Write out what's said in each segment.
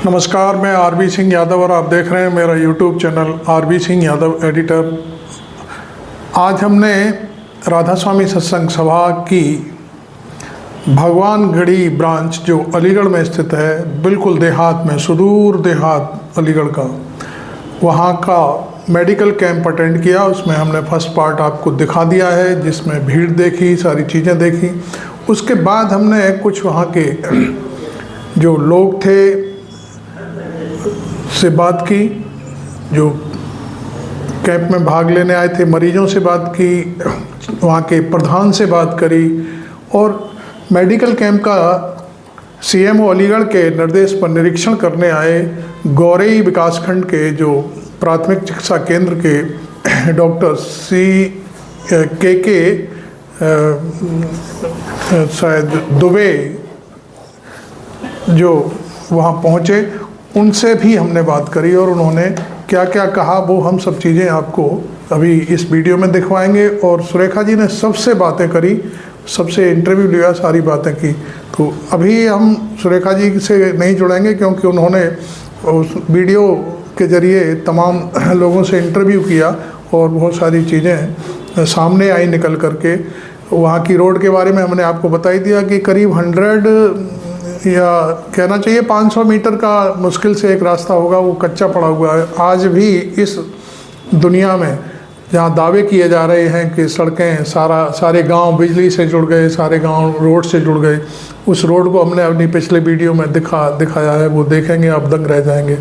नमस्कार, मैं आरबी सिंह यादव और आप देख रहे हैं मेरा YouTube channel RB Singh Yadav editor. आज हमने राधा स्वामी सत्संग सभा की भगवानगढ़ी ब्रांच जो अलीगढ़ में स्थित है, बिल्कुल देहात में, सुदूर देहात अलीगढ़ का, वहाँ का मेडिकल कैंप अटेंड किया। उसमें हमने फर्स्ट पार्ट आपको दिखा दिया है, जिसमें भीड़ देखी, सारी चीज़ें देखी। उसके बाद हमने कुछ वहाँ के जो लोग थे से बात की, जो कैंप में भाग लेने आए थे, मरीजों से बात की, वहाँ के प्रधान से बात करी और मेडिकल कैंप का सीएमओ अलीगढ़ के निर्देश पर निरीक्षण करने आए गौरई विकासखंड के जो प्राथमिक चिकित्सा केंद्र के डॉक्टर के शायद दुबे जो वहाँ पहुँचे, उनसे भी हमने बात करी और उन्होंने क्या क्या कहा वो हम सब चीज़ें आपको अभी इस वीडियो में दिखवाएंगे। और सुरेखा जी ने सबसे बातें करी, सबसे इंटरव्यू लिया, सारी बातें की। तो अभी हम सुरेखा जी से नहीं जुड़ेंगे क्योंकि उन्होंने उस वीडियो के ज़रिए तमाम लोगों से इंटरव्यू किया और बहुत सारी चीज़ें सामने आई निकल करके। वहाँ की रोड के बारे में हमने आपको बता ही दिया कि करीब 100 या कहना चाहिए 500 मीटर का मुश्किल से एक रास्ता होगा, वो कच्चा पड़ा हुआ है। आज भी इस दुनिया में जहाँ दावे किए जा रहे हैं कि सड़कें सारे गांव बिजली से जुड़ गए, सारे गांव रोड से जुड़ गए, उस रोड को हमने अपनी पिछले वीडियो में दिखाया है, वो देखेंगे आप दंग रह जाएंगे।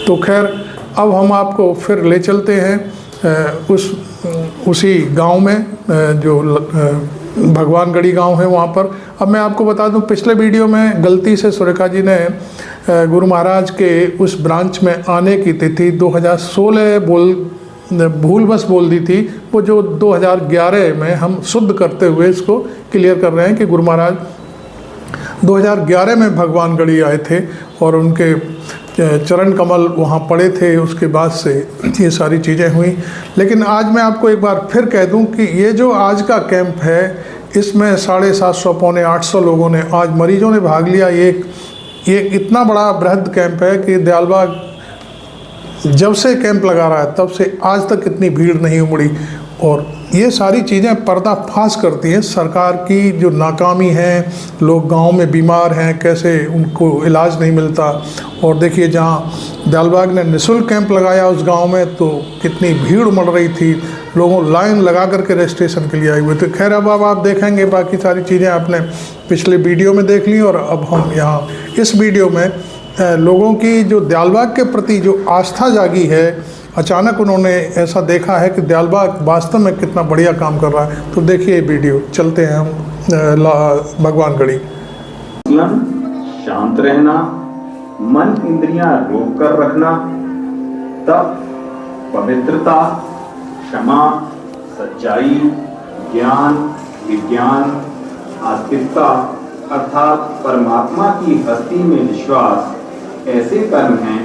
तो खैर, अब हम आपको फिर ले चलते हैं उसी गांव में जो भगवानगढ़ी गांव है वहाँ पर। अब मैं आपको बता दूं, पिछले वीडियो में गलती से सुरेखा जी ने गुरु महाराज के उस ब्रांच में आने की तिथि 2016 भूलवश बोल दी थी। वो जो 2011 में हम शुद्ध करते हुए इसको क्लियर कर रहे हैं कि गुरु महाराज 2011 में भगवानगढ़ी आए थे और उनके चरण कमल वहाँ पड़े थे। उसके बाद से ये सारी चीज़ें हुई। लेकिन आज मैं आपको एक बार फिर कह दूं कि ये जो आज का कैंप है, इसमें 750 पौने 800 लोगों ने, आज मरीजों ने भाग लिया। ये इतना बड़ा बृहद कैंप है कि दयालबाग जब से कैंप लगा रहा है तब से आज तक इतनी भीड़ नहीं उमड़ी। और ये सारी चीज़ें पर्दाफाश करती हैं सरकार की जो नाकामी है। लोग गांव में बीमार हैं, कैसे उनको इलाज नहीं मिलता। और देखिए, जहाँ दयालबाग ने निःशुल्क कैंप लगाया उस गांव में, तो कितनी भीड़ उमड़ रही थी, लोगों लाइन लगा करके रजिस्ट्रेशन के लिए आए हुए थे। खैर, अब आप देखेंगे, बाकी सारी चीज़ें आपने पिछले वीडियो में देख ली। और अब हम यहाँ इस वीडियो में लोगों की जो दयालबाग के प्रति जो आस्था जागी है, अचानक उन्होंने ऐसा देखा है कि दयालबाग वास्तव में कितना बढ़िया काम कर रहा है। तो देखिए वीडियो, चलते हैं हम भगवानगढ़ी। शांत रहना, मन इंद्रियां रोक कर रखना, तप, पवित्रता, क्षमा, सच्चाई, ज्ञान, विज्ञान, आस्तिकता अर्थात परमात्मा की हस्ती में विश्वास ऐसे कर्म हैं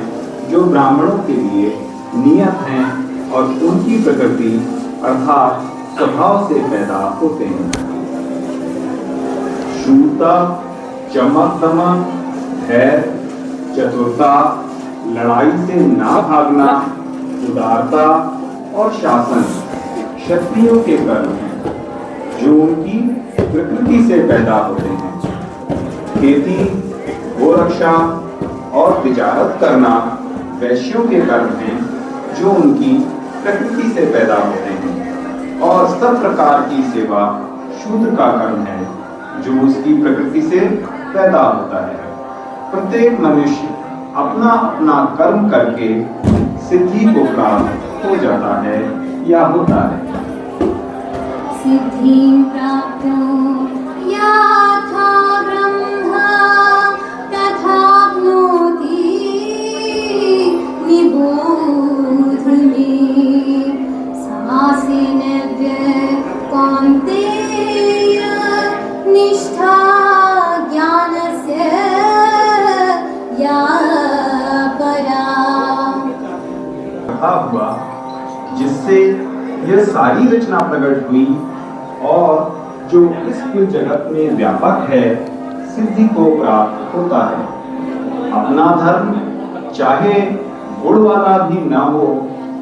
जो ब्राह्मणों के लिए नियत हैं और उनकी प्रकृति अर्थात स्वभाव से पैदा होते हैं। शूरता, चमक दमक, धैर्य, चतुरता, लड़ाई से ना भागना, उदारता और शासन क्षत्रियों के कर्म हैं जो उनकी प्रकृति से पैदा होते हैं। खेती, गोरक्षा और तिजारत करना वैश्यों के कर्म हैं जो उनकी प्रकृति से पैदा होते हैं। और सब प्रकार की सेवा शूद्र का कर्म है जो उसकी प्रकृति से पैदा होता है। प्रत्येक मनुष्य अपना अपना कर्म करके सिद्धि को प्राप्त हो जाता है या होता है। सिद्धि प्राप्तो यथा ब्रह्म तथाप्नोति निबोध मे समासेन कौन्तेय निष्ठा ज्ञानस्य या परा। हुआ जिससे यह सारी रचना प्रकट हुई और जो इस कुल जगत में व्यापक है, सिद्धि को प्राप्त होता है। अपना धर्म चाहे गुण वाला भी ना हो,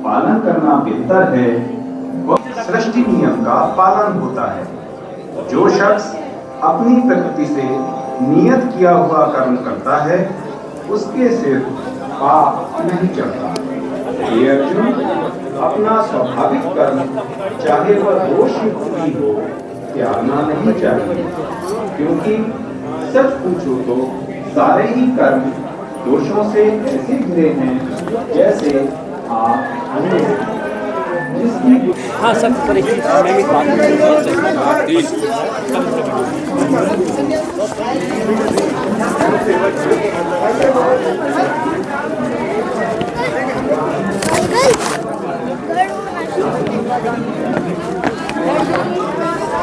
पालन करना बेहतर है। वह सृष्टि नियम का पालन होता है। जो शख्स अपनी प्रकृति से नियत किया हुआ कर्म करता है, उसके सिर पाप नहीं चढ़ता। हे अर्जुन, अपना स्वाभाविक कर्म, चाहे वह दोष युक्त ही हो, त्यागना नहीं चाहिए, क्योंकि सच पूछो तो सारे ही कर्म दोषों से ऐसे घिरे हैं जैसे आप अंधे हैं। जिसकी हाँ सर, परिचित मैं भी बात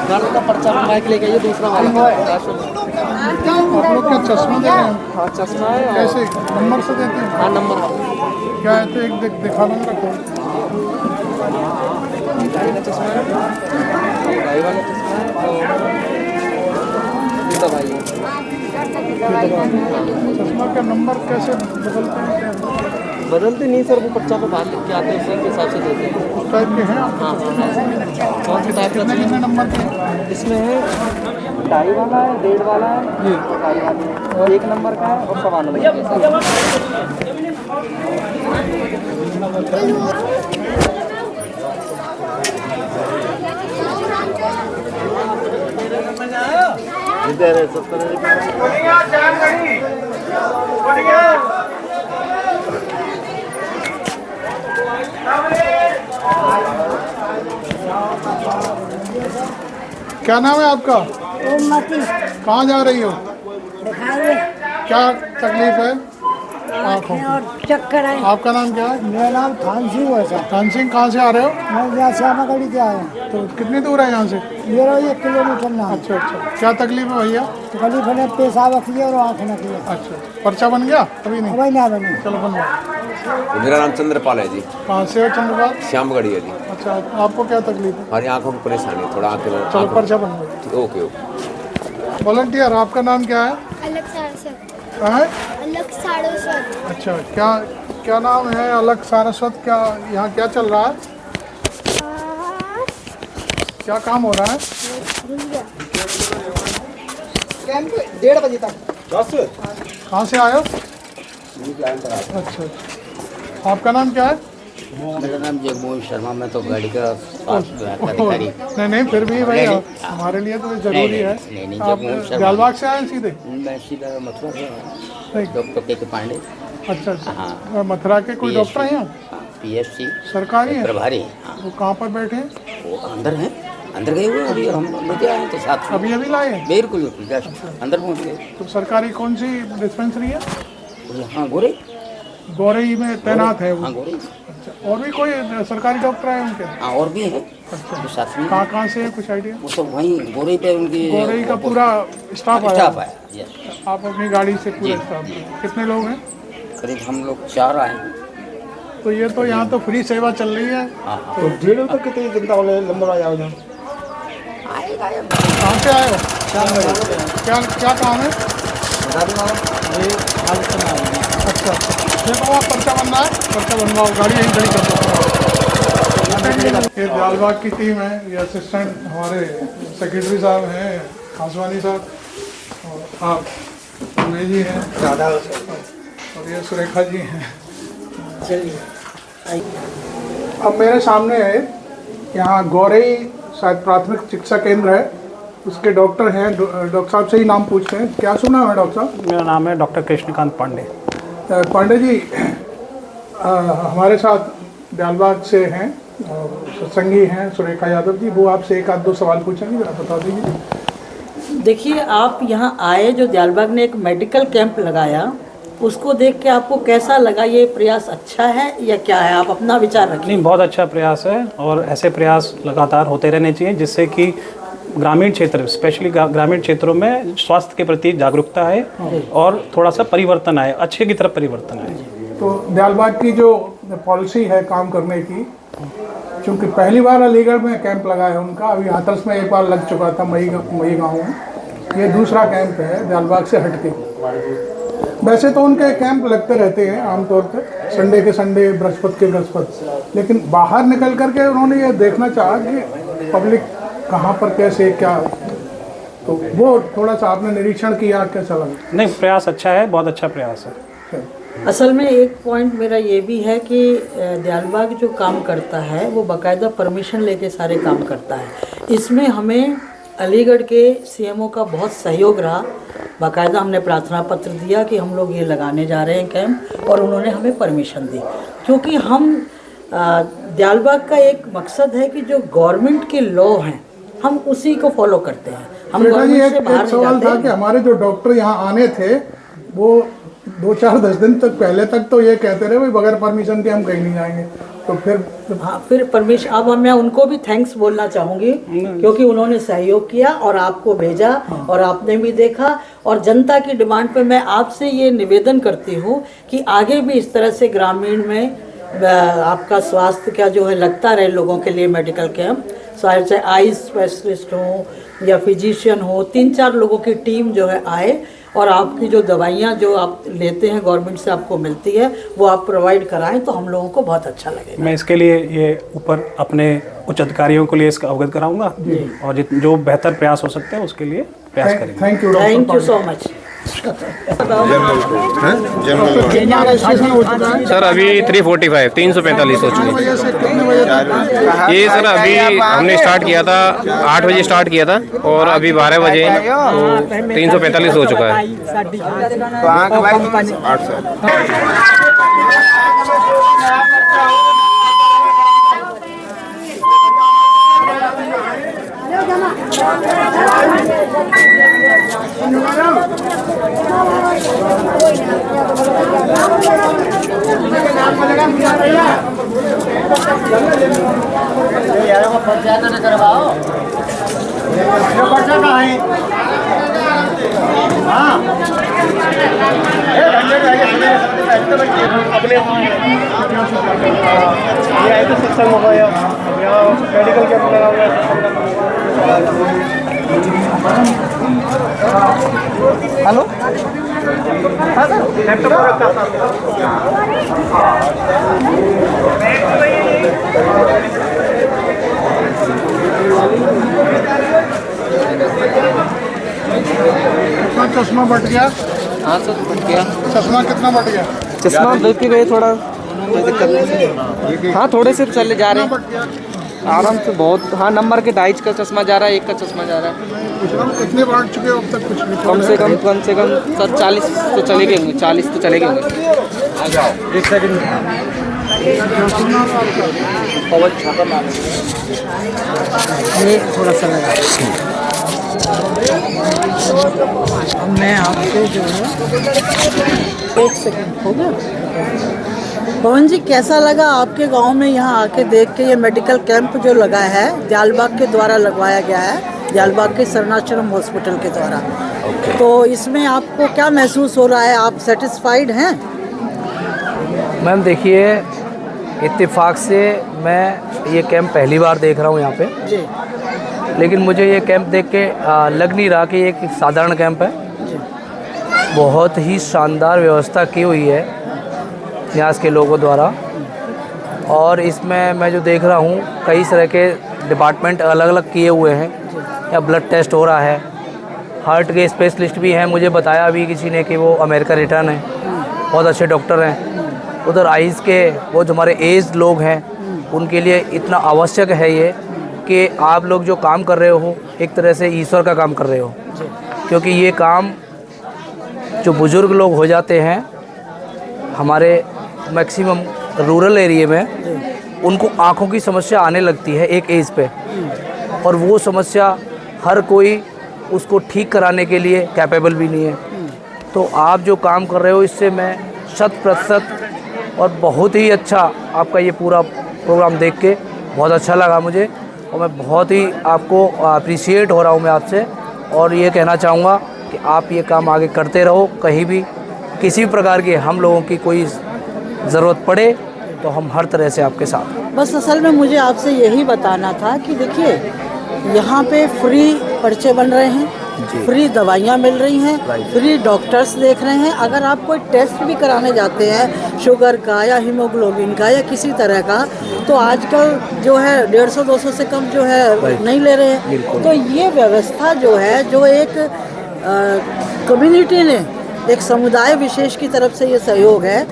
घर का पर्चा बनवा के लेके आइए, दूसरा वाला आप लोग क्या चश्मा दे रहे हैं? हाँ चश्मा है और कैसे नंबर से देते हैं? हाँ नंबर क्या है तो एक दिखा दो मेरा कोड। गाड़ी का चश्मा है, गाड़ी वाला चश्मा है और ये दवाई है। चश्मा का नंबर कैसे बदलते हैं क्या? बदलते नहीं सर, वो पर्चा पे बाहर लिख के आते हैं, उसी के हिसाब से देते हैं। उस टाइप के हैं आप? हाँ हाँ। कौन सी टाइप का कितने चाहिए? नंबर के हैं? इसमें है 2.5 वाला है, 1.5 वाला है, 2.5 वाला है, और 1 नंबर का है और 1.25 नंबर का क्या नाम है आपका? उन्नति कहाँ जा रही हो? दिखाइए क्या तकलीफ है आँखों की? और चक्कर है। आपका नाम क्या है? मेरा नाम थान सिंह हुआ सर। कान सिंह, कहाँ से आ रहे हो? मैं यहाँ श्यामा गढ़ी से आया हूँ। तो कितनी दूर है यहाँ से? मेरा 1 किलोमीटर नाम। अच्छा अच्छा, क्या तकलीफ है भैया? गली फने पेशाब किया और आँख न किया। अच्छा, पर्चा बन गया? अभी नहीं, वही ना बने। चलो बनवा। मेरा नाम चंद्रपाल है जी, कहाँ से हो चंद्रपाल? श्यामगढ़ी है जी। अच्छा, आपको क्या तकलीफ है? हमारी आंखों की परेशानी है, थोड़ा चलो पर्चा बनवाइए। Okay okay. वॉलंटियर, आपका नाम क्या है? अलग सारस्वत। है? अलग सारस्वत। अच्छा, क्या क्या नाम है? अलग सारस्वत। क्या यहाँ क्या चल रहा है? क्या काम हो रहा है? 1:30 बजे तक। कहाँ से आए हो? अच्छा, आपका नाम क्या है? मेरा नाम जगमोहन शर्मा, मैं तो गाड़ी का अधिकारी। नहीं नहीं, फिर भी भाई हमारे लिए तो ये जरूरी है। नहीं, आप जगमोहन शर्मा। जालबाग से आए सीधे? मैं सीधा मथुरा से हूँ, नहीं। डॉक्टर के पांडे। अच्छा अच्छा, हाँ। मथुरा के कोई डॉक्टर हैं यहाँ? PSC सरकारी है? प्रभारी। हाँ, वो कहाँ पर बैठे हैं? वो अंदर हैं, अंदर गए हुए हैं, अभी हम लेके आए हैं तो साथ में। अभी अभी लाए हैं? बिल्कुल जस्ट अंदर पहुँच गए। तो सरकारी कौन सी डिस्पेंसरी है? हाँ गोरे, गौरई में तैनात है वो? हाँ गोरे। अच्छा, और भी कोई सरकारी डॉक्टर है उनके? हाँ और भी हैं अच्छा, तो साथ में। कहाँ कहाँ से है, कुछ आइडिया? वो सब वहीं गोरे पे उनकी गौरई का पूरा स्टाफ स्टाफ आया? आया। यस, आप अपनी गाड़ी से पूरा जी। स्टाफ? कितने लोग हैं? करीब हम लोग 4 आए हैं। तो ये तो यहाँ तो फ्री सेवा चल रही है। हाँ हाँ। तो 1:30 तक कितनी जनता वाले नंबर आ जाओ। कहाँ से आए हो? क्या क्या काम है? अच्छा, देखो आप पर्चा बनना है, पर्चा बनवाओ, गाड़ी यहीं खड़ी कर दो। ये जालबाग की टीम है, ये असिस्टेंट हमारे सेक्रेटरी साहब हैं, खासवानी साहब, और आप उमेश जी हैं, और ये सुरेखा जी हैं। अब मेरे सामने है यहाँ गौरई शायद प्राथमिक चिकित्सा केंद्र है, उसके डॉक्टर हैं। डॉक्टर साहब से ही नाम पूछते हैं। क्या सुना है डॉक्टर साहब? मेरा नाम है डॉक्टर कृष्णकांत पांडे। पांडे जी, हमारे साथ जालबाग से हैं और सत्संगी हैं सुरेखा यादव जी, वो आपसे 1-2 सवाल पूछेंगे, जरा बता दीजिए। देखिए, आप यहाँ आए, जो जालबाग ने एक मेडिकल कैंप लगाया, उसको देख के आपको कैसा लगा? ये प्रयास अच्छा है या क्या है? आप अपना विचार रखिए। नहीं, बहुत अच्छा प्रयास है और ऐसे प्रयास लगातार होते रहने चाहिए, जिससे कि ग्रामीण क्षेत्र, स्पेशली ग्रामीण क्षेत्रों में स्वास्थ्य के प्रति जागरूकता है और थोड़ा सा परिवर्तन आए, अच्छे की तरफ परिवर्तन आए। तो जालबाग की जो पॉलिसी है काम करने की, क्योंकि पहली बार अलीगढ़ में कैंप लगा है उनका, अभी हाथरस में एक बार लग चुका था मई गाँव में, ये दूसरा कैंप है जालबाग से हटके। वैसे तो उनके कैंप लगते रहते हैं आमतौर पे, संडे के संडे, बृहस्पति के बृहस्पति, लेकिन बाहर निकल करके उन्होंने ये देखना चाहा कि पब्लिक कहाँ पर कैसे क्या, तो वो थोड़ा सा आपने निरीक्षण किया, कैसा लगा? नहीं, प्रयास अच्छा है, बहुत अच्छा प्रयास है। असल में एक पॉइंट मेरा ये भी है कि दयालबाग जो काम करता है वो बाकायदा परमिशन लेके सारे काम करता है। इसमें हमें अलीगढ़ के सीएमओ का बहुत सहयोग रहा। बाकायदा हमने प्रार्थना पत्र दिया कि हम लोग ये लगाने जा रहे हैं कैंप, और उन्होंने हमें परमिशन दी, क्योंकि हम दयालबाग का एक मकसद है कि जो गवर्नमेंट के लॉ हैं हम उसी को फॉलो करते हैं। हम गवर्नमेंट से बाहर एक सवाल था कि हमारे जो डॉक्टर यहाँ आने थे वो 2-4-10 दिन तक पहले तक तो ये कहते रहे भाई बगैर परमिशन के हम कहीं नहीं जाएंगे, तो फिर परमिशन, अब मैं उनको भी थैंक्स बोलना चाहूँगी, क्योंकि उन्होंने सहयोग किया और आपको भेजा और आपने भी देखा। और जनता की डिमांड पे मैं आपसे ये निवेदन करती हूँ कि आगे भी इस तरह से ग्रामीण में आपका स्वास्थ्य का जो है लगता रहे लोगों के लिए मेडिकल कैंप, चाहे आई स्पेशलिस्ट हो या फिजिशियन हो, 3-4 लोगों की टीम जो है आए और आपकी जो दवाइयाँ जो आप लेते हैं गवर्नमेंट से आपको मिलती है वो आप प्रोवाइड कराएं, तो हम लोगों को बहुत अच्छा लगेगा। मैं इसके लिए ये ऊपर अपने उच्च अधिकारियों को लिए इसका अवगत कराऊंगा और जो बेहतर प्रयास हो सकते हैं उसके लिए प्रयास करेंगे। Thank you so much. Sir अभी 345 हो चुके हैं। ये सर अभी हमने स्टार्ट किया था 8 बजे स्टार्ट किया था और अभी 12 बजे तो 345 हो चुका है। मेडिकल कैंप लगा हुआ है। हेलो, हाँ सर, लैपटॉप रखा चश्मा बट गया। हाँ सर बट गया। चश्मा कितना बट गया? चश्मा देख के गए थोड़ा दिक्कत नहीं। हाँ थोड़े से चले जा रहे हैं आराम से बहुत। हाँ नंबर के 2.5 का चश्मा जा रहा है, 1 का चश्मा जा रहा है। कितने बांट चुके हो अब तक? कुछ नहीं, कम से कम सर 40 तो चले गए होंगे। 40 तो चले गए होंगे। आ जाओ 1 सेकंड। ये थोड़ा सा लगा। अब मैं आपसे जो है 1 सेकंड हो गया। पवन जी कैसा लगा आपके गांव में यहाँ आके देख के ये मेडिकल कैंप जो लगा है दयालबाग के द्वारा लगवाया गया है, दयालबाग के सरनाश्रम हॉस्पिटल के द्वारा, तो इसमें आपको क्या महसूस हो रहा है? आप सेटिस्फाइड हैं? मैम देखिए, इत्तेफाक से मैं ये कैंप पहली बार देख रहा हूँ यहाँ पे जी। लेकिन मुझे ये कैंप देख के लग नहीं रहा कि ये एक साधारण कैंप है। बहुत ही शानदार व्यवस्था की हुई है यहाँ के लोगों द्वारा, और इसमें मैं जो देख रहा हूँ कई तरह के डिपार्टमेंट अलग अलग किए हुए हैं। या ब्लड टेस्ट हो रहा है, हार्ट के स्पेशलिस्ट भी हैं, मुझे बताया अभी किसी ने कि वो अमेरिका रिटर्न है, बहुत अच्छे डॉक्टर हैं। उधर आइज़ के वो जो हमारे एज लोग हैं उनके लिए इतना आवश्यक है ये कि आप लोग जो काम कर रहे हो एक तरह से ईश्वर का काम कर रहे हो, क्योंकि ये काम जो बुज़ुर्ग लोग हो जाते हैं हमारे मैक्सिमम रूरल एरिया में, उनको आँखों की समस्या आने लगती है एक एज पे, और वो समस्या हर कोई उसको ठीक कराने के लिए कैपेबल भी नहीं है। तो आप जो काम कर रहे हो इससे मैं 100% और बहुत ही अच्छा आपका ये पूरा प्रोग्राम देख के बहुत अच्छा लगा मुझे, और मैं बहुत ही आपको अप्रिशिएट हो रहा हूँ मैं आपसे, और ये कहना चाहूँगा कि आप ये काम आगे करते रहो। कहीं भी किसी भी प्रकार की हम लोगों की कोई ज़रूरत पड़े तो हम हर तरह से आपके साथ। बस असल में मुझे आपसे यही बताना था कि देखिए यहाँ पे फ्री पर्चे बन रहे हैं, फ्री दवाइयाँ मिल रही हैं, फ्री डॉक्टर्स देख रहे हैं। अगर आप कोई टेस्ट भी कराने जाते हैं शुगर का या हीमोग्लोबिन का या किसी तरह का, तो आजकल जो है 150-200 से कम जो है नहीं ले रहे हैं। तो ये व्यवस्था जो है, जो एक कम्युनिटी ने, एक समुदाय विशेष की तरफ से ये सहयोग है।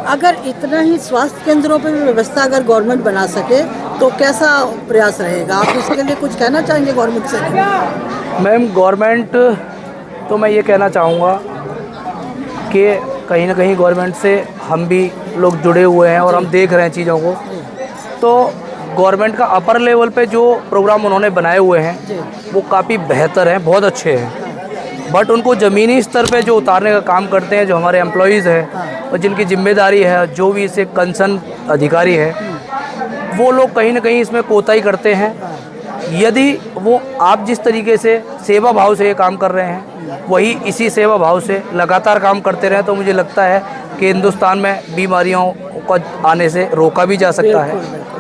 अगर इतना ही स्वास्थ्य केंद्रों पे भी व्यवस्था अगर गवर्नमेंट बना सके तो कैसा प्रयास रहेगा? आप इसके लिए कुछ कहना चाहेंगे गवर्नमेंट से? मैम, गवर्नमेंट तो मैं ये कहना चाहूँगा कि कहीं ना कहीं गवर्नमेंट से हम भी लोग जुड़े हुए हैं और हम देख रहे हैं चीज़ों को। तो गवर्नमेंट का अपर लेवल पे जो प्रोग्राम उन्होंने बनाए हुए हैं वो काफ़ी बेहतर हैं, बहुत अच्छे हैं। बट उनको ज़मीनी स्तर पे जो उतारने का काम करते हैं, जो हमारे एम्प्लॉयज़ हैं और जिनकी जिम्मेदारी है, जो भी इसे कंसर्न अधिकारी है, वो लोग कहीं ना कहीं इसमें कोताही करते हैं। यदि वो आप जिस तरीके से सेवा भाव से ये काम कर रहे हैं, वही इसी सेवा भाव से लगातार काम करते रहें, तो मुझे लगता है कि हिंदुस्तान में बीमारियों को आने से रोका भी जा सकता है।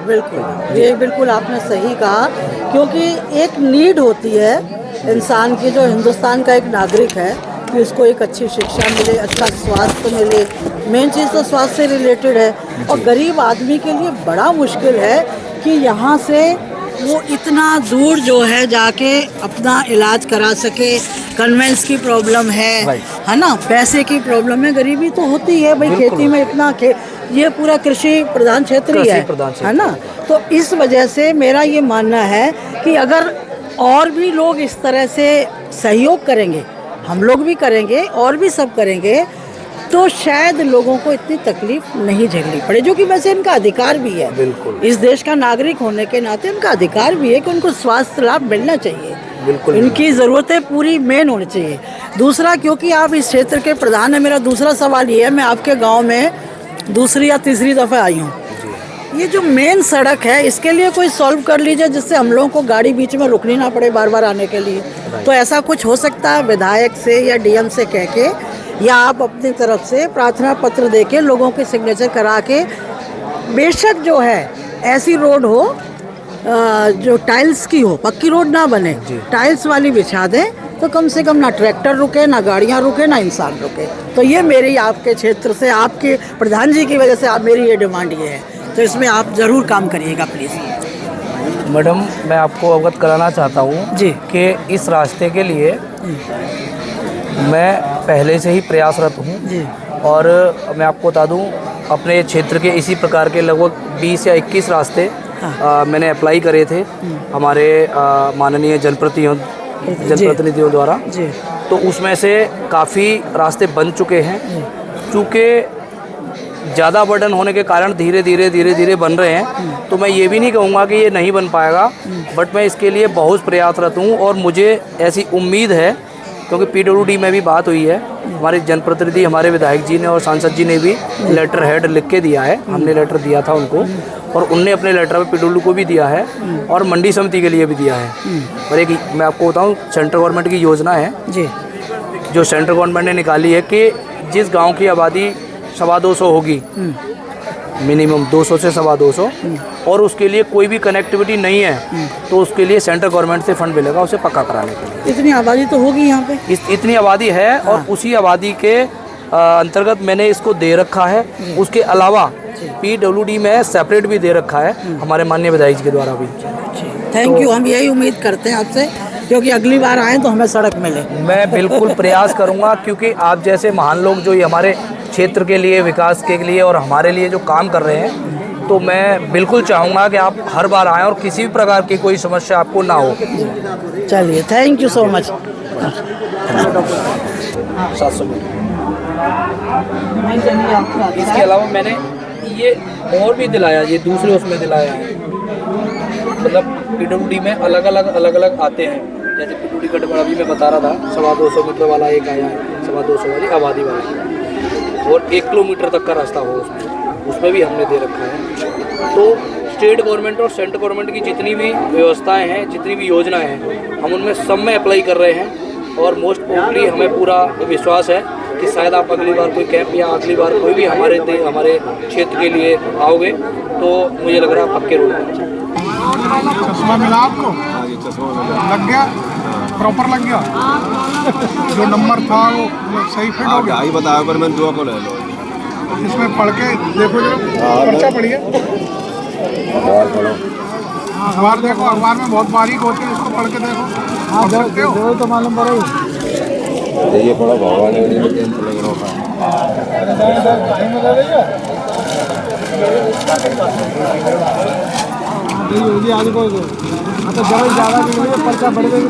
बिल्कुल, ये बिल्कुल आपने सही कहा, क्योंकि एक नीड होती है इंसान की, जो हिंदुस्तान का एक नागरिक है, कि उसको एक अच्छी शिक्षा मिले, अच्छा स्वास्थ्य मिले। मेन चीज़ तो स्वास्थ्य से रिलेटेड है। और गरीब आदमी के लिए बड़ा मुश्किल है कि यहाँ से वो इतना दूर जो है जाके अपना इलाज करा सके। कन्वेंस की प्रॉब्लम है ना, पैसे की प्रॉब्लम है, गरीबी तो होती है भाई। खेती में इतना ये पूरा कृषि प्रधान क्षेत्र ही है ना। तो इस वजह से मेरा ये मानना है कि अगर और भी लोग इस तरह से सहयोग करेंगे, हम लोग भी करेंगे और भी सब करेंगे, तो शायद लोगों को इतनी तकलीफ नहीं झेलनी पड़े, जो कि वैसे इनका अधिकार भी है। बिल्कुल, इस देश का नागरिक होने के नाते इनका अधिकार भी है कि उनको स्वास्थ्य लाभ मिलना चाहिए। बिल्कुल, इनकी ज़रूरतें पूरी मेन होनी चाहिए। दूसरा, क्योंकि आप इस क्षेत्र के प्रधान हैं, मेरा दूसरा सवाल ये है, मैं आपके गाँव में दूसरी या तीसरी दफ़ा आई हूँ। ये जो मेन सड़क है, इसके लिए कोई सॉल्व कर लीजिए, जिससे हम लोगों को गाड़ी बीच में रुकनी ना पड़े बार बार आने के लिए। तो ऐसा कुछ हो सकता है विधायक से या डीएम से कह के, या आप अपनी तरफ से प्रार्थना पत्र देके लोगों के सिग्नेचर करा के, बेशक जो है ऐसी रोड हो जो टाइल्स की हो, पक्की रोड ना बने, टाइल्स वाली बिछा दें, तो कम से कम ना ट्रैक्टर रुके, ना गाड़ियाँ रुके, ना इंसान रुके। तो ये मेरी आपके क्षेत्र से, आपके प्रधान जी की वजह से मेरी ये डिमांड ये है। तो इसमें आप ज़रूर काम करिएगा प्लीज़। मैडम, मैं आपको अवगत कराना चाहता हूँ जी कि इस रास्ते के लिए मैं पहले से ही प्रयासरत हूँ। और मैं आपको बता दूँ, अपने क्षेत्र के इसी प्रकार के लगभग 20 या 21 रास्ते मैंने अप्लाई करे थे हमारे माननीय जनप्रतिनिधियों द्वारा। तो उसमें से काफ़ी रास्ते बन चुके हैं। चूँकि ज़्यादा बर्डन होने के कारण धीरे धीरे बन रहे हैं, तो मैं ये भी नहीं कहूँगा कि ये नहीं बन पाएगा, बट मैं इसके लिए बहुत प्रयासरत हूँ। और मुझे ऐसी उम्मीद है, क्योंकि पीडब्ल्यूडी में भी बात हुई है, हमारे जनप्रतिनिधि, हमारे विधायक जी ने और सांसद जी ने भी लेटर हेड लिख के दिया है। हमने लेटर दिया था उनको, और उनने अपने लेटर में पीडब्ल्यू को भी दिया है और मंडी समिति के लिए भी दिया है। और एक मैं आपको बताऊँ, सेंट्रल गवर्नमेंट की योजना है जो सेंट्रल गवर्नमेंट ने निकाली है कि जिस गाँव की आबादी 250 होगी, मिनिमम 200 से 250, और उसके लिए कोई भी कनेक्टिविटी नहीं है, तो उसके लिए सेंट्रल गवर्नमेंट से फंड मिलेगा उसे पक्का कराने के लिए। इतनी आबादी तो होगी यहाँ पे, इतनी आबादी है। और उसी आबादी के अंतर्गत मैंने इसको दे रखा है। उसके अलावा पीडब्ल्यूडी में सेपरेट भी दे रखा है हमारे माननीय विधायक जी के द्वारा भी। Thank you. हम यही उम्मीद करते हैं आपसे, क्योंकि अगली बार आए तो हमें सड़क मिले। मैं बिल्कुल प्रयास करूँगा, क्योंकि आप जैसे महान लोग जो ये हमारे क्षेत्र के लिए, विकास के लिए और हमारे लिए जो काम कर रहे हैं, तो मैं बिल्कुल चाहूँगा कि आप हर बार आएँ और किसी भी प्रकार की कोई समस्या आपको ना हो। चलिए, थैंक यू सो मच। 700 इसके अलावा मैंने ये और भी दिलाया, ये दूसरे उसमें दिलाया है। मतलब पीडब्ल्यूडी में अलग अलग आते हैं। जैसे पीडब्ल्यूडी कटवाड़ा अभी मैं बता रहा था, 225 मीटर वाला एक आया है, 225 वाली आबादी वाला, और 1 किलोमीटर तक का रास्ता हो उसमें भी हमने दे रखा है। तो स्टेट गवर्नमेंट और सेंट्रल गवर्नमेंट की जितनी भी व्यवस्थाएं हैं, जितनी भी योजनाएं हैं, हम उनमें सब में अप्लाई कर रहे हैं। और मोस्ट प्रोबेबली हमें पूरा विश्वास है कि शायद आप अगली बार कोई कैंप या अगली बार कोई भी हमारे क्षेत्र के लिए आओगे, तो मुझे लग रहा है पक्के रोड पर। चश्मा मिला आपको? लग गया? प्रॉपर लग गया? जो नंबर था वो सही फिट हो गया? ही बताया पर मैंने 2 को ले लो। इसमें पढ़ के देखो जरा, पर्चा पढ़िए। अखबार देखो, अखबार में बहुत बारीक होती है, इसको पढ़ के देखो। हाँ देखते हो तो मालूम पड़ा ही। ये थोड़ा भगवान में कैंप लग रहा है। तो ज़्यादा पर्चा बढ़ गई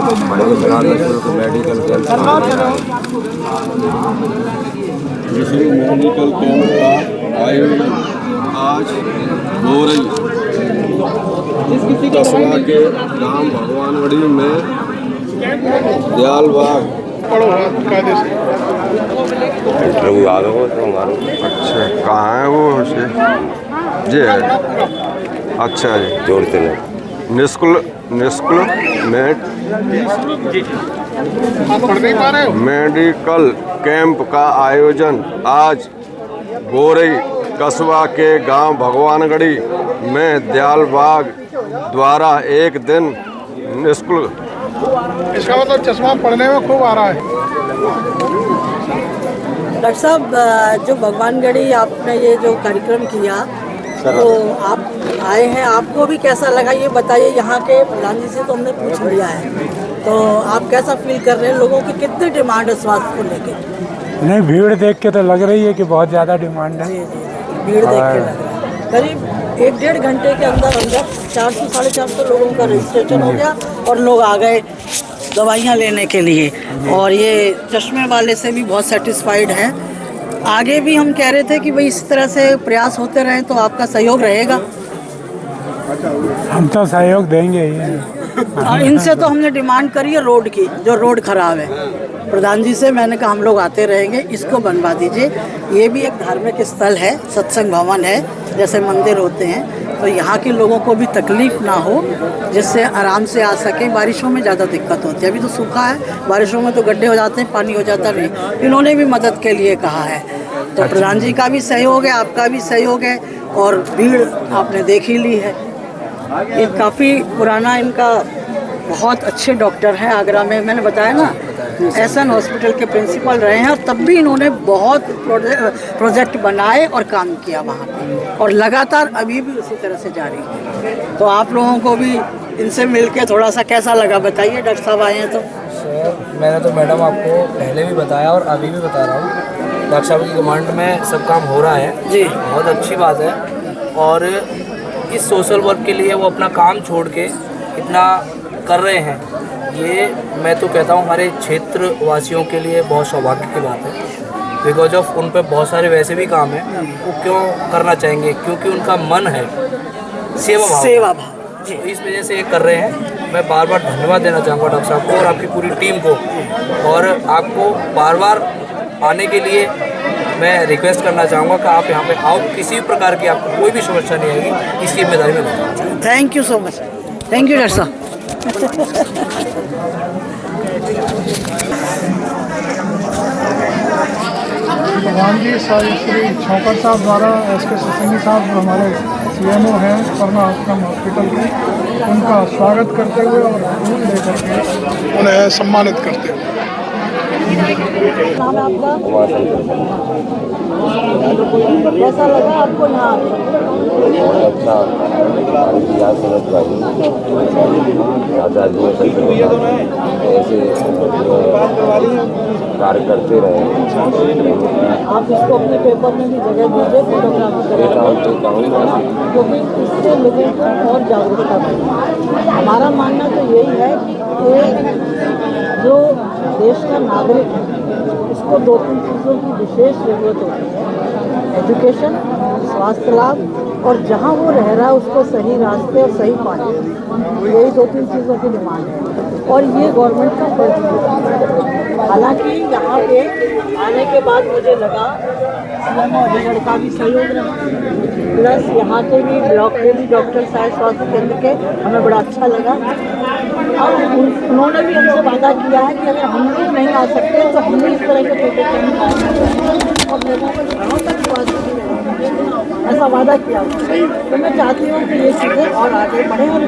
तो मेडिकल कैंप का आयोजन आज हो रही कस्बा के गांव भगवानगढ़ी में दयालबाग। पढ़ो कायदे से। अच्छा कहाँ है वो जी है? अच्छा जी जोड़ते नहीं मेडिकल कैंप का आयोजन आज गोरई कस्बा के गांव भगवानगढ़ी में दयालबाग द्वारा एक दिन निःशुल्क। इसका मतलब चश्मा पढ़ने में खूब आ रहा है। डॉक्टर साहब, जो भगवानगढ़ी आपने ये जो कार्यक्रम किया तो आप आए हैं, आपको भी कैसा लगा ये बताइए। यहाँ के प्रधान जी से तो हमने पूछ लिया है, तो आप कैसा फील कर रहे हैं? लोगों की कितनी डिमांड है स्वास्थ्य को लेके? नहीं, भीड़ देख के तो लग रही है कि बहुत ज़्यादा डिमांड है। भीड़ देख के लग रहा है। करीब 1-1.5 घंटे के अंदर 400-450 लोगों का रजिस्ट्रेशन हो गया और लोग आ गए दवाइयाँ लेने के लिए। और ये चश्मे वाले से भी बहुत सेटिस्फाइड हैं। आगे भी हम कह रहे थे कि भाई इस तरह से प्रयास होते रहें तो आपका सहयोग रहेगा। हम तो सहयोग देंगे ही। इनसे तो हमने डिमांड करी है रोड की, जो रोड खराब है। प्रधान जी से मैंने कहा हम लोग आते रहेंगे, इसको बनवा दीजिए। ये भी एक धार्मिक स्थल है, सत्संग भवन है, जैसे मंदिर होते हैं, तो यहाँ के लोगों को भी तकलीफ ना हो, जिससे आराम से आ सके। बारिशों में ज़्यादा दिक्कत होती है, अभी तो सूखा है, बारिशों में तो गड्ढे हो जाते हैं, पानी हो जाता नहीं। इन्होंने भी मदद के लिए कहा है, तो प्रधान जी का भी सहयोग है, आपका भी सहयोग है, और भीड़ आपने देख ही ली है। ये काफ़ी पुराना, इनका बहुत अच्छे डॉक्टर हैं आगरा में, मैंने बताया ना, एसएन हॉस्पिटल के प्रिंसिपल रहे हैं, और तब भी इन्होंने बहुत प्रोजेक्ट बनाए और काम किया वहाँ पे, और लगातार अभी भी उसी तरह से जारी है। तो आप लोगों को भी इनसे मिलके थोड़ा सा कैसा लगा बताइए, डॉक्टर साहब आए हैं तो। सर मैंने तो मैडम आपको पहले भी बताया और अभी भी बता रहा हूँ, डॉक्टर साहब की कमांड में सब काम हो रहा है जी, बहुत अच्छी बात है। और इस सोशल वर्क के लिए वो अपना काम छोड़ के इतना कर रहे हैं, ये मैं तो कहता हूँ हमारे क्षेत्र वासियों के लिए बहुत सौभाग्य की बात है। बिकॉज ऑफ उन पे बहुत सारे वैसे भी काम हैं, वो क्यों करना चाहेंगे, क्योंकि उनका मन है सेवा भाव, तो इस वजह से ये कर रहे हैं। मैं बार बार धन्यवाद देना चाहूँगा डॉक्टर साहब को और आपकी पूरी टीम को, और आपको बार बार आने के लिए मैं रिक्वेस्ट करना चाहूँगा कि आप यहाँ पे आओ, किसी भी प्रकार की आपको कोई भी समस्या नहीं आएगी, इसकी जिम्मेदारी में। Thank you so much, thank you doctor साहब। भगवान जी श्री छौकर साहब द्वारा एसके सत्संगी साहब जो हमारे सीएमओ हैं परमा आश्रम हॉस्पिटल के, उनका स्वागत करते हुए और फूल लेकर के उन्हें सम्मानित करते हुए। नाम है आपका? कैसा लगा आपको यहाँ? अच्छा, ऐसे कार्य करते रहे। आप इसको अपने पेपर में भी जगह दीजिए, फोटोग्राफी करें, क्योंकि इससे लोगों को और जागरूकता मिले। हमारा मानना तो यही है कि जो देश का नागरिक है, इसको 2-3 चीज़ों की विशेष ज़रूरत होती है: एजुकेशन, स्वास्थ्य लाभ, और जहाँ वो रह रहा है उसको सही रास्ते और सही पानी। यही 2-3 चीज़ों की डिमांड है, और ये गवर्नमेंट का फर्ज है। हालांकि यहाँ पे आने के बाद मुझे लगा सीएमओ का भी सहयोग रहा, प्लस यहाँ के भी ब्लॉक के भी डॉक्टर साहब स्वास्थ्य केंद्र के, हमें बड़ा अच्छा लगा। और उन्होंने भी हमसे वादा किया है कि अगर हम लोग नहीं आ सकते तो हम भी इस तरह के छोटे कैंप और लोगों को घरों तक ऐसा वादा किया। तो मैं चाहती हूँ कि ये चीज़ें और आगे बढ़ें, और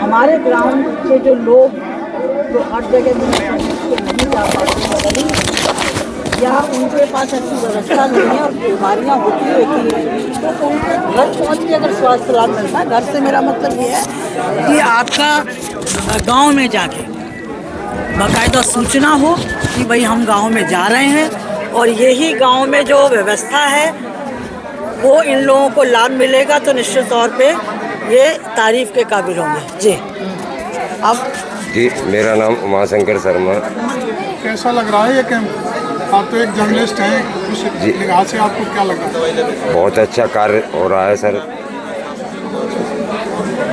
हमारे ग्राम के जो लोग जो हर जगह नहीं जा पाते या उनके पास अच्छी व्यवस्था नहीं है और बीमारियाँ होती रहती हैं, तो उनको घर पहुँच के अगर स्वास्थ्य लाभ मिलता है, घर से मेरा मतलब ये है कि आपका गांव में जाके बाकायदा सूचना हो कि भाई हम गांव में जा रहे हैं और यही गांव में जो व्यवस्था है वो इन लोगों को लाभ मिलेगा, तो निश्चित तौर पे ये तारीफ के काबिल होंगे। जी अब जी, मेरा नाम उमाशंकर शर्मा। कैसा लग रहा है ये कैंप? आप तो एक जर्नलिस्ट हैं, उस लिहाज से आपको क्या लग रहा है? बहुत अच्छा कार्य हो रहा है सर,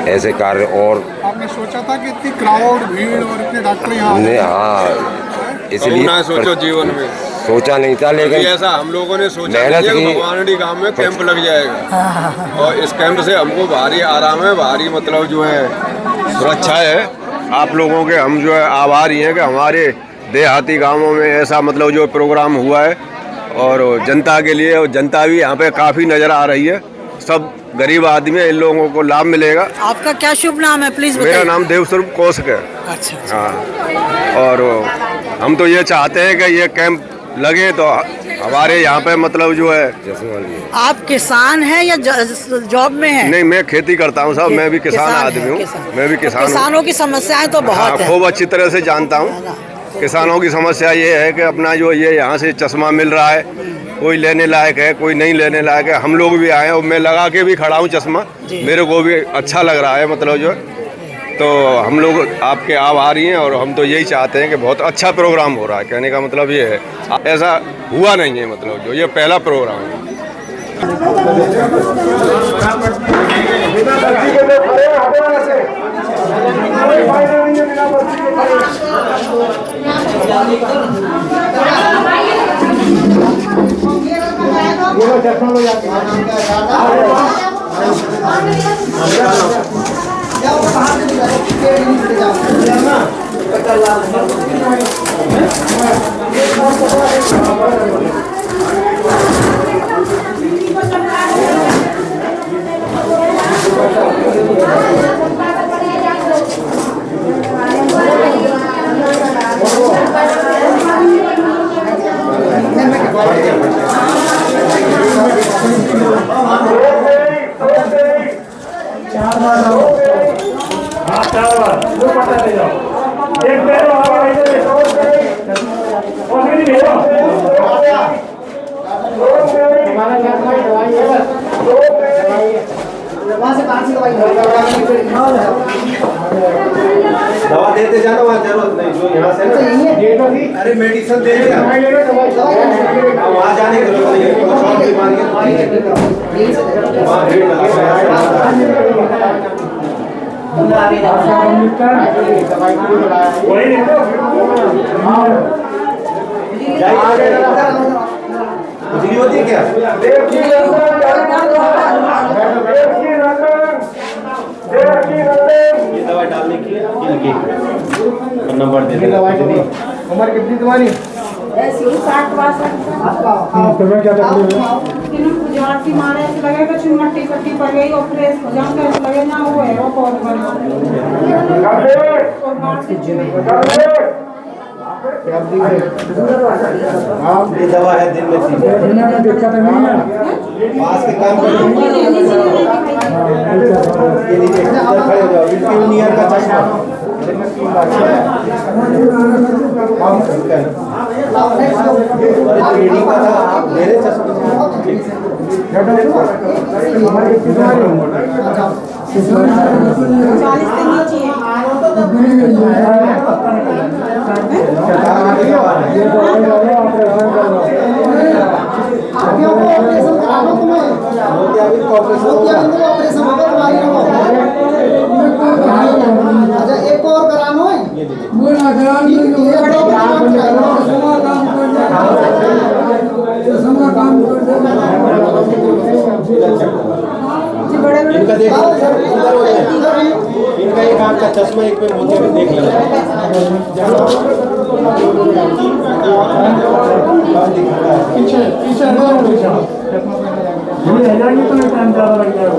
ऐसे कार्य और आपने सोचा था कि इतनी क्राउड भीड़ और इतने डॉक्टर यहाँ ने, हाँ, इसलिए सोचो जीवन में सोचा नहीं था, लेकिन ऐसा हम लोगों ने सोचा मेहनत कि की। भगवानडी गांव में कैंप लग जाएगा और इस कैंप से हमको भारी आराम है, भारी मतलब जो है सुरक्षा है। आप लोगों के हम जो है आभारी हैं कि हमारे देहाती गांवों में ऐसा मतलब जो प्रोग्राम हुआ है और जनता के लिए, और जनता भी यहाँ पे काफ़ी नज़र आ रही है। सब गरीब आदमी है, इन लोगों को लाभ मिलेगा। आपका क्या शुभ नाम है प्लीज बताइए? मेरा नाम देवस्वरूप कौशिक है। अच्छा। हाँ, और हम तो ये चाहते हैं कि ये कैंप लगे तो हमारे यहाँ पे मतलब जो है। आप किसान हैं या जॉब में हैं? नहीं, मैं खेती करता हूँ साहब, मैं भी किसान आदमी हूँ, मैं भी किसान हूँ। किसानों की समस्याएं तो बहुत है। खूब अच्छी तरह से जानता हूँ। किसानों की समस्या ये है कि अपना जो ये यहाँ से चश्मा मिल रहा है, कोई लेने लायक है, कोई नहीं लेने लायक है। हम लोग भी आए और मैं लगा के भी खड़ा हूँ चश्मा, मेरे को भी अच्छा लग रहा है मतलब जो है। तो हम लोग आपके आभारी हैं और हम तो यही चाहते हैं कि बहुत अच्छा प्रोग्राम हो रहा है। कहने का मतलब ये है, ऐसा हुआ नहीं है मतलब जो ये पहला प्रोग्राम है। दवा देते जाना, वहाँ जरूरत नहीं, जो यहाँ से अरे मेडिसिन दे दिया, वहाँ जाने की जरूरत नहीं है। बिजली होती है क्या? ये दवाई डालने की नंबर दे देना। उम्र कितनी तुम्हारी? 60-62। क्या तकलीफ है? गुजराती मारे ऐसे लगेगा चुम्मटी पट्टी पड़ गई और फ्रेश हो जाऊँ तो ऐसा लगे ना वो है वो बहुत बना। ये दवा है दिन में 3 दिक्कत नहीं है। पास के काम करो, ये नीचे खड़े हो जाओ, बिल्कुल नियर का चश्मा रीडिंग का था, आप मेरे चश्मे 40 के नीचे एक और करानो है। इनका देख, इनका एक आँख का चश्मा एक पे मोती में देख लेना। पीछे पीछे टाइम ज़्यादा लग जाएगा।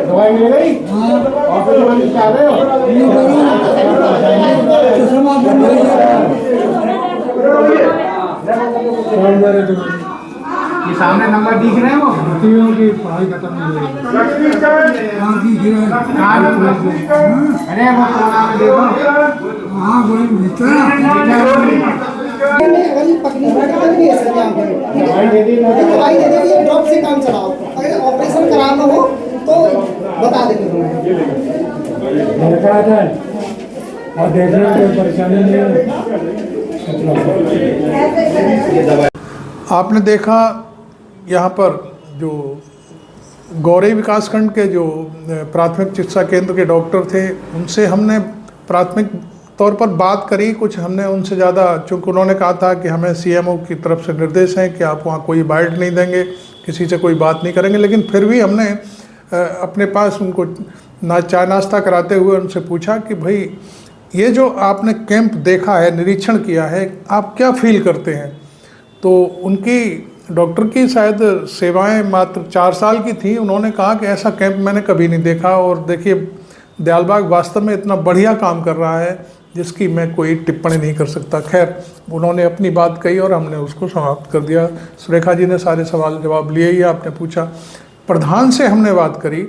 दवाई मिल गई ऑपरेशन चाह रहे हो ये सामने नंबर दिख रहे हैं वो भर्तियों की पढ़ाई खत्म हो गई। अरे वो कोरोना में देखो हाँ वही दवाई दे देगी ड्रॉप से काम चलाओ, अगर ऑपरेशन कराना हो तो बता देंगे और देखने में कोई परेशानी नहीं है। आपने देखा यहाँ पर जो गौरी विकासखंड के जो प्राथमिक चिकित्सा केंद्र के डॉक्टर थे, उनसे हमने प्राथमिक तौर पर बात करी। कुछ हमने उनसे ज़्यादा, चूँकि उन्होंने कहा था कि हमें सीएमओ की तरफ से निर्देश हैं कि आप वहाँ कोई बाइट नहीं देंगे, किसी से कोई बात नहीं करेंगे, लेकिन फिर भी हमने अपने पास उनको चाय नाश्ता कराते हुए उनसे पूछा कि भाई ये जो आपने कैंप देखा है, निरीक्षण किया है, आप क्या फील करते हैं। तो उनकी डॉक्टर की शायद सेवाएं मात्र 4 साल की थी। उन्होंने कहा कि ऐसा कैंप मैंने कभी नहीं देखा, और देखिए दयालबाग वास्तव में इतना बढ़िया काम कर रहा है जिसकी मैं कोई टिप्पणी नहीं कर सकता। खैर, उन्होंने अपनी बात कही और हमने उसको समाप्त कर दिया। सुरेखा जी ने सारे सवाल जवाब लिए ही, आपने पूछा। प्रधान से हमने बात करी।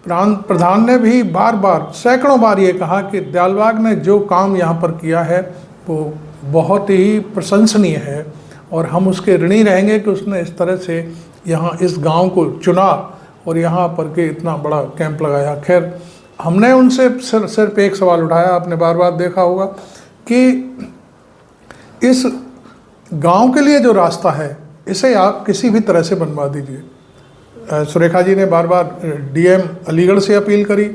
प्रधान ने भी बार बार, सैकड़ों बार ये कहा कि दयालबाग ने जो काम यहाँ पर किया है वो बहुत ही प्रशंसनीय है, और हम उसके ऋणी रहेंगे कि उसने इस तरह से यहाँ इस गांव को चुना और यहाँ पर के इतना बड़ा कैंप लगाया। खैर, हमने उनसे सिर्फ एक सवाल उठाया, आपने बार बार देखा होगा कि इस गांव के लिए जो रास्ता है इसे आप किसी भी तरह से बनवा दीजिए। सुरेखा जी ने बार बार डीएम अलीगढ़ से अपील करी,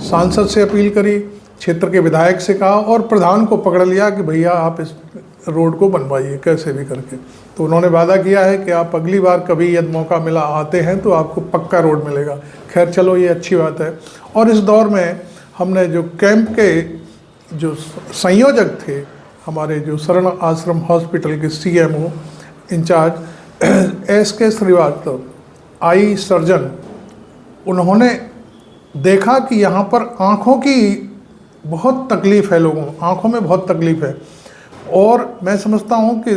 सांसद से अपील करी, क्षेत्र के विधायक से कहा, और प्रधान को पकड़ लिया कि भैया आप इस रोड को बनवाइए कैसे भी करके। तो उन्होंने वादा किया है कि आप अगली बार कभी यदि मौका मिला आते हैं तो आपको पक्का रोड मिलेगा। खैर चलो, ये अच्छी बात है। और इस दौर में हमने जो कैंप के जो संयोजक थे, हमारे जो शरण आश्रम हॉस्पिटल के CMO in-charge SK Srivastava, eye surgeon, उन्होंने देखा कि यहाँ पर आँखों की बहुत तकलीफ़ है, लोगों आँखों में बहुत तकलीफ़ है, और मैं समझता हूँ कि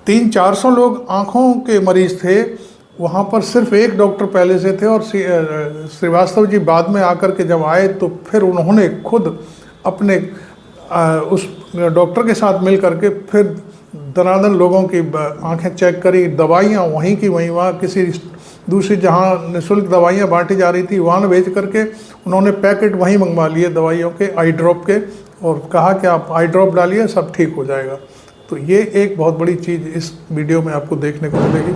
300-400 लोग आँखों के मरीज़ थे। वहाँ पर सिर्फ एक डॉक्टर पहले से थे, और श्रीवास्तव जी बाद में आकर के जब आए तो फिर उन्होंने खुद अपने उस डॉक्टर के साथ मिल करके फिर दनादन लोगों की आंखें चेक करी। दवाइयाँ वहीं की वहीं, वहाँ किसी दूसरी जहाँ निःशुल्क दवाइयाँ बांटी जा रही थी वहाँ भेज करके उन्होंने पैकेट वहीं मंगवा लिए दवाइयों के, आई ड्रॉप के, और कहा कि आप आई ड्रॉप डालिए सब ठीक हो जाएगा। तो ये एक बहुत बड़ी चीज़ इस वीडियो में आपको देखने को मिलेगी।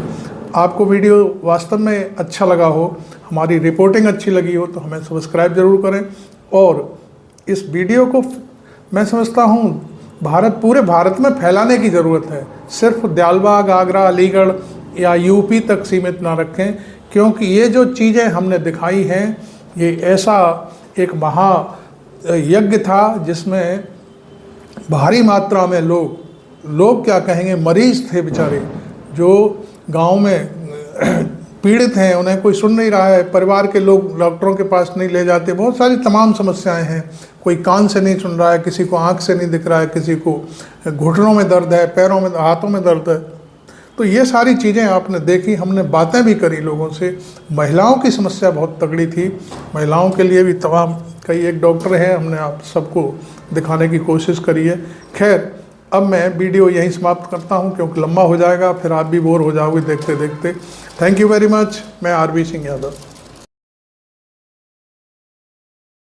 आपको वीडियो वास्तव में अच्छा लगा हो, हमारी रिपोर्टिंग अच्छी लगी हो तो हमें सब्सक्राइब ज़रूर करें, और इस वीडियो को मैं समझता हूँ पूरे भारत में फैलाने की ज़रूरत है। सिर्फ दयालबाग, आगरा, अलीगढ़ या यूपी तक सीमित ना रखें, क्योंकि ये जो चीज़ें हमने दिखाई हैं ये ऐसा एक महा यज्ञ था जिसमें भारी मात्रा में लोग क्या कहेंगे, मरीज़ थे बेचारे, जो गांव में पीड़ित हैं, उन्हें कोई सुन नहीं रहा है, परिवार के लोग डॉक्टरों के पास नहीं ले जाते, बहुत सारी तमाम समस्याएं हैं। कोई कान से नहीं सुन रहा है, किसी को आंख से नहीं दिख रहा है, किसी को घुटनों में दर्द है, पैरों में, हाथों में दर्द है। तो ये सारी चीज़ें आपने देखी, हमने बातें भी करी लोगों से। महिलाओं की समस्या बहुत तगड़ी थी, महिलाओं के लिए भी तमाम कई एक डॉक्टर हैं, हमने आप सबको दिखाने की कोशिश करी है। खैर, अब मैं वीडियो यहीं समाप्त करता हूं क्योंकि लंबा हो जाएगा, फिर आप भी बोर हो जाओगे देखते देखते। Thank you very much. मैं RB सिंह यादव।